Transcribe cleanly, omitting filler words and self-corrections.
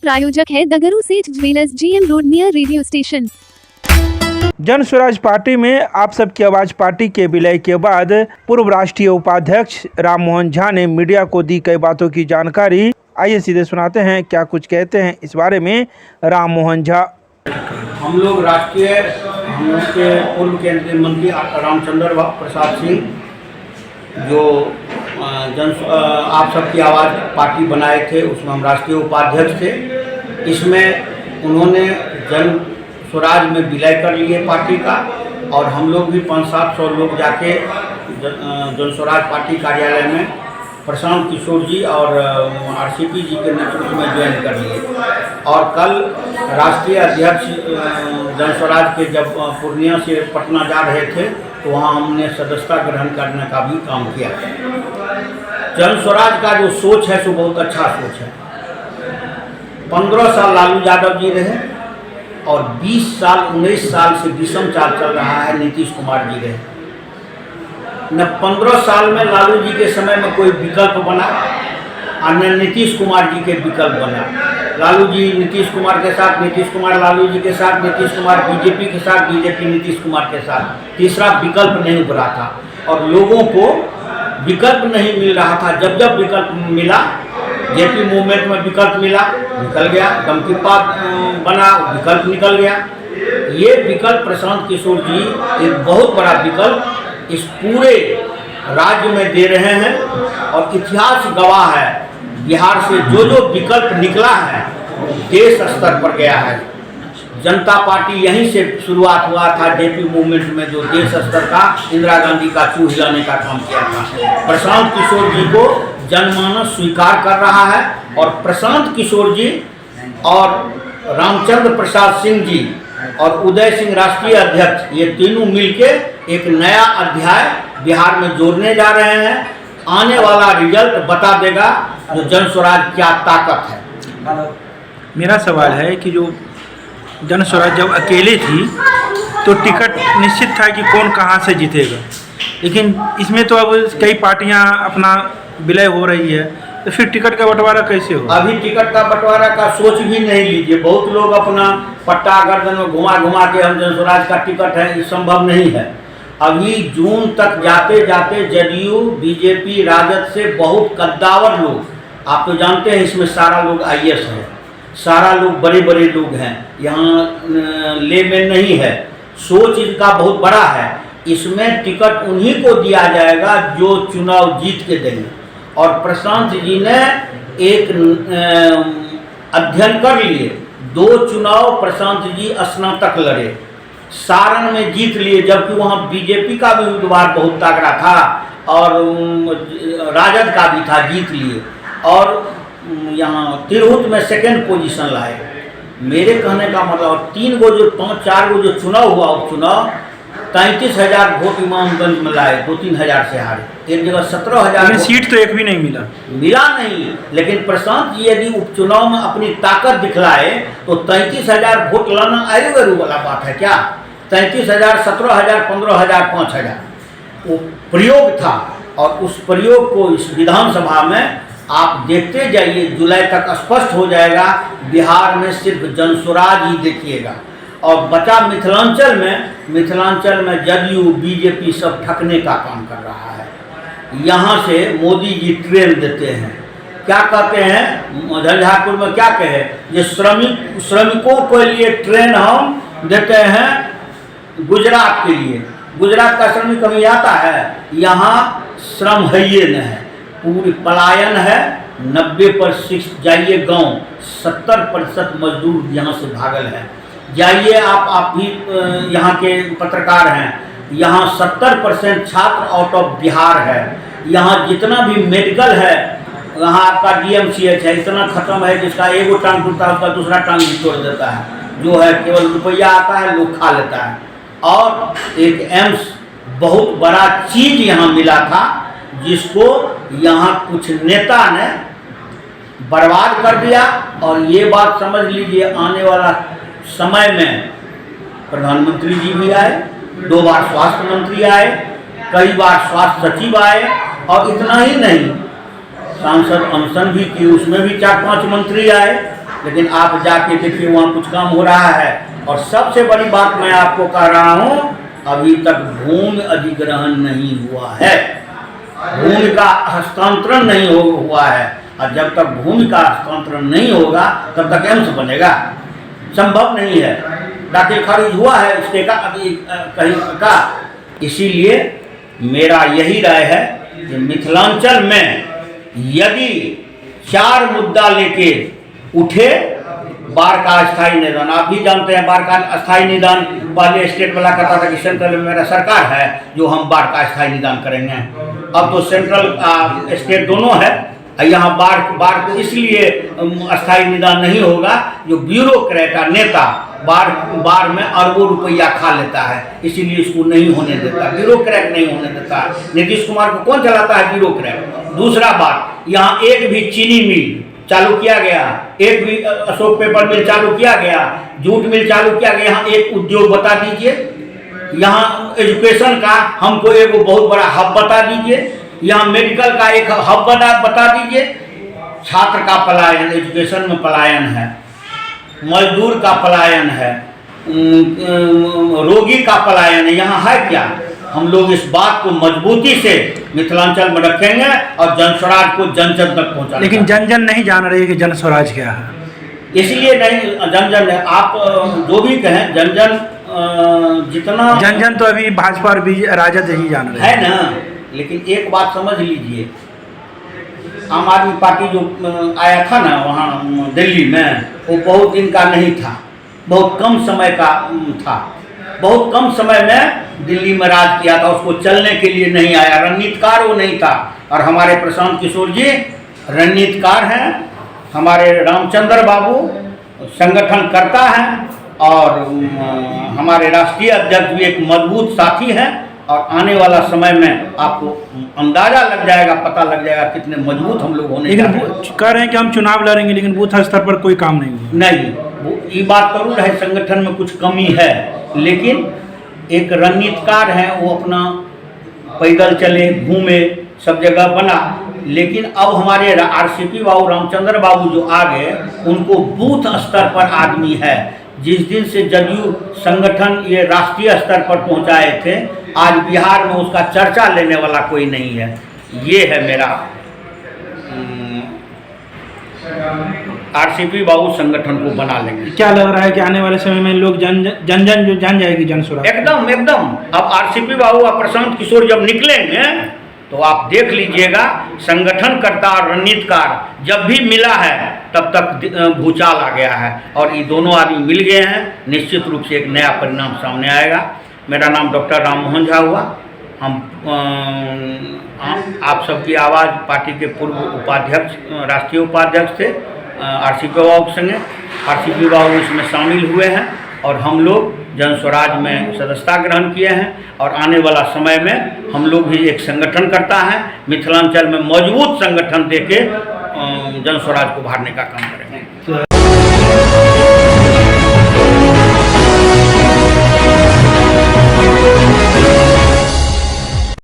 प्रायोजक है दगरू सेठ jewellers, GM road near radio station. जन स्वराज पार्टी में आप सबकी आवाज पार्टी के विलय के बाद पूर्व राष्ट्रीय उपाध्यक्ष राम मोहन झा ने मीडिया को दी कई बातों की जानकारी। आइए सीधे सुनाते हैं क्या कुछ कहते हैं इस बारे में राम मोहन झा। हम लोग के पूर्व केंद्रीय मंत्री रामचंद्र प्रसाद सिंह जो आप सबकी आवाज़ पार्टी बनाए थे, उसमें हम राष्ट्रीय उपाध्यक्ष थे। इसमें उन्होंने जन स्वराज में विलय कर लिए पार्टी का, और हम लोग भी 500-700 लोग जाके जन स्वराज पार्टी कार्यालय में प्रशांत किशोर जी और RCP जी के नेतृत्व में ज्वाइन कर लिए। और कल राष्ट्रीय अध्यक्ष जन स्वराज के जब पूर्णिया से पटना जा रहे थे तो वहाँ हमने सदस्यता ग्रहण करने का भी काम किया। जन स्वराज का जो सोच है सो बहुत अच्छा सोच है। 15 साल लालू यादव जी रहे और 19 साल से विषम चाल चल रहा है नीतीश कुमार जी रहे। न 15 साल में लालू जी के समय में कोई विकल्प बना और न नीतीश कुमार जी के विकल्प बना। लालू जी नीतीश कुमार के साथ, नीतीश कुमार लालू जी के साथ, नीतीश कुमार बीजेपी के साथ, बीजेपी नीतीश कुमार के साथ। तीसरा विकल्प नहीं उभरा था और लोगों को विकल्प नहीं मिल रहा था। जब जब विकल्प मिला, जेपी मूवमेंट में विकल्प मिला, निकल गया। दमकिप्पा बना, विकल्प निकल गया। ये विकल्प प्रशांत किशोर जी एक बहुत बड़ा विकल्प इस पूरे राज्य में दे रहे हैं और इतिहास गवाह है। बिहार से जो जो विकल्प निकला है देश स्तर पर गया है। जनता पार्टी यहीं से शुरुआत हुआ था, जेपी मूवमेंट में जो देश स्तर का इंदिरा गांधी का चूह हिलाने का काम किया था। प्रशांत किशोर जी को जनमानस स्वीकार कर रहा है और प्रशांत किशोर जी और रामचंद्र प्रसाद सिंह जी और उदय सिंह राष्ट्रीय अध्यक्ष, ये तीनों मिलके एक नया अध्याय बिहार में जोड़ने जा रहे हैं। आने वाला रिजल्ट बता देगा जो जन स्वराज क्या ताकत है। मेरा सवाल है कि जो जन स्वराज जब अकेले थी तो टिकट निश्चित था कि कौन कहां से जीतेगा, लेकिन इसमें तो अब कई पार्टियां अपना विलय हो रही है, तो फिर टिकट का बंटवारा कैसे हो? अभी टिकट का बंटवारा का सोच भी नहीं लीजिए। बहुत लोग अपना पट्टा गर्दन में घुमा घुमा के हम जन स्वराज का टिकट है, ये संभव नहीं है। अभी जून तक जाते जाते जदयू, बीजेपी, राजद से बहुत कद्दावर लोग, आप तो जानते हैं इसमें सारा लोग IAS है, सारा लोग बड़े बड़े लोग हैं, यहाँ ले में नहीं है। सोच इनका बहुत बड़ा है। इसमें टिकट उन्हीं को दिया जाएगा जो चुनाव जीत के देंगे। और प्रशांत जी ने एक अध्ययन कर लिए, 2 चुनाव प्रशांत जी स्नातक लड़े, सारण में जीत लिए, जबकि वहाँ बीजेपी का भी उम्मीदवार बहुत तगड़ा था और राजद का भी था, जीत लिए। और यहाँ तिरहुत में 2nd पोजीशन लाए। मेरे कहने का मतलब 3 गो जो 5-4 गो जो चुनाव हुआ, उपचुनाव 33,000 वोट इमामगंज में लाए, 2-3 हज़ार से हारे। एक जगह 17,000 सीट तो एक भी नहीं मिला नहीं। लेकिन प्रशांत जी यदि उपचुनाव में अपनी ताकत दिखलाए तो 33,000 वोट लाना आयु वाला बात है क्या? 33,000, 17,000, 15,000, 5,000 वो प्रयोग था। और उस प्रयोग को इस विधानसभा में आप देखते जाइए, जुलाई तक स्पष्ट हो जाएगा। बिहार में सिर्फ जन स्वराज ही देखिएगा। और बचा मिथिलांचल में जदयू, बीजेपी सब ठकने का काम कर रहा है। यहाँ से मोदी जी ट्रेन देते हैं, क्या कहते हैं झंझारपुर में, क्या कहे, ये श्रमिकों के लिए ट्रेन हम देते हैं गुजरात के लिए। गुजरात का श्रमिक कभी आता है? यहाँ श्रम है ये न है, पूरी पलायन है। 90% जाइए गांव, 70% मजदूर यहाँ से भागल है। जाइए आप भी यहाँ के पत्रकार हैं, यहाँ 70% छात्र आउट ऑफ बिहार है। यहाँ जितना भी मेडिकल है, यहाँ आपका DMCH है, इतना खत्म है जिसका एगो टांग टूटता है उसका दूसरा टांग भी तोड़ देता है। जो है केवल रुपया आता है, लोग खा लेता है। और एक एम्स बहुत बड़ा चीज यहाँ मिला था जिसको यहाँ कुछ नेता ने बर्बाद कर दिया। और ये बात समझ लीजिए, आने वाला समय में प्रधानमंत्री जी भी आए, 2 बार स्वास्थ्य मंत्री आए, कई बार स्वास्थ्य सचिव आए, और इतना ही नहीं, सांसद अनशन भी की, उसमें भी 4-5 मंत्री आए। लेकिन आप जाके देखिए वहाँ कुछ काम हो रहा है। और सबसे बड़ी बात मैं आपको कह रहा हूँ, अभी तक भूमि अधिग्रहण नहीं हुआ है, भूमि का हस्तांतरण नहीं हुआ है। और जब तक भूमि का हस्तांतरण नहीं होगा तब तक एम्स बनेगा, संभव नहीं है। दाखिल खारिज हुआ है इसके का अभी कहीं का। इसीलिए मेरा यही राय है कि मिथिलांचल में यदि 4 मुद्दा लेके उठे, बाढ़ का अस्थायी निदान, आप भी जानते हैं बाढ़ का अस्थायी निदान पहले स्टेट वाला कहता था कि सेंट्रल में मेरा सरकार है जो हम बाढ़ का अस्थायी निदान करेंगे। अब तो सेंट्रल स्टेट दोनों है। यहाँ बाढ़ इसलिए अस्थायी निदान नहीं होगा, जो ब्यूरोक्रेट नेता बाढ़ में अरबों रुपया खा लेता है, इसीलिए इसको नहीं होने देता, ब्यूरोक्रेट नहीं होने देता। नीतीश कुमार को कौन चलाता है? ब्यूरोक्रेट। दूसरा बात, यहाँ एक भी चीनी मिल चालू किया गया, एक भी अशोक पेपर मिल चालू किया गया, जूट मिल चालू किया गया। यहाँ एक उद्योग बता दीजिए, यहाँ एजुकेशन का हमको एक बहुत बड़ा हब बता दीजिए, यहाँ मेडिकल का एक हब बता दीजिए। छात्र का पलायन, एजुकेशन में पलायन है, मजदूर का पलायन है, रोगी का पलायन है, यहाँ है क्या? हम लोग इस बात को मजबूती से मिथिलांचल में रखेंगे और जन स्वराज को जन जन तक पहुँचाएंगे। लेकिन जन जन नहीं जान रहे कि जन स्वराज क्या है, इसलिए नहीं जन जन है। आप जो भी कहें, जन जन जितना जन जन तो अभी भाजपा और राजद ही जान रहे है ना। लेकिन एक बात समझ लीजिए, आम आदमी पार्टी जो आया था ना वहाँ दिल्ली में, वो बहुत दिन का नहीं था, बहुत कम समय का था। बहुत कम समय में दिल्ली में राज किया था, उसको चलने के लिए नहीं आया, रणनीतिकार वो नहीं था। और हमारे प्रशांत किशोर जी रणनीतिकार हैं, हमारे रामचंद्र बाबू संगठन करता है, और हमारे राष्ट्रीय अध्यक्ष भी एक मजबूत साथी हैं। और आने वाला समय में आपको अंदाजा लग जाएगा, पता लग जाएगा कितने मजबूत हम लोग होने जा रहे हैं। लेकिन कह रहे हैं कि हम चुनाव लड़ेंगे, लेकिन बूथ स्तर पर कोई काम नहीं नहीं, ये बात जरूर है, संगठन में कुछ कमी है। लेकिन एक रणनीतिकार है, वो अपना पैदल चले, घूमे, सब जगह बना। लेकिन अब हमारे आरसीपी बाबू, रामचंद्र बाबू जो आ गए, उनको बूथ स्तर पर आदमी है। जिस दिन से जदयू संगठन ये राष्ट्रीय स्तर पर पहुंचाए थे, आज बिहार में उसका चर्चा लेने वाला कोई नहीं है। ये है मेरा आरसीपी बाबू संगठन को बना लेंगे। क्या लग रहा है कि आने वाले समय में लोग जन जो जान जाएगी जन स्वराज? एकदम एकदम। अब आरसीपी बाबू और प्रशांत किशोर जब निकलेंगे तो आप देख लीजिएगा, संगठनकर्ता और रणनीतिकार जब भी मिला है तब तक भूचाल आ गया है। और ये दोनों आदमी मिल गए हैं, निश्चित रूप से एक नया परिणाम सामने आएगा। मेरा नाम डॉक्टर राम मोहन झा हुआ। हम आप सबकी आवाज़ पार्टी के पूर्व उपाध्यक्ष, राष्ट्रीय उपाध्यक्ष थे आरसीपी बाबू के संगे। आरसीपी बाबू इसमें शामिल हुए हैं और हम लोग जन स्वराज में सदस्यता ग्रहण किए हैं। और आने वाला समय में हम लोग भी एक संगठन करता है, मिथिलांचल में मजबूत संगठन देके जन स्वराज को उभारने का काम करेंगे।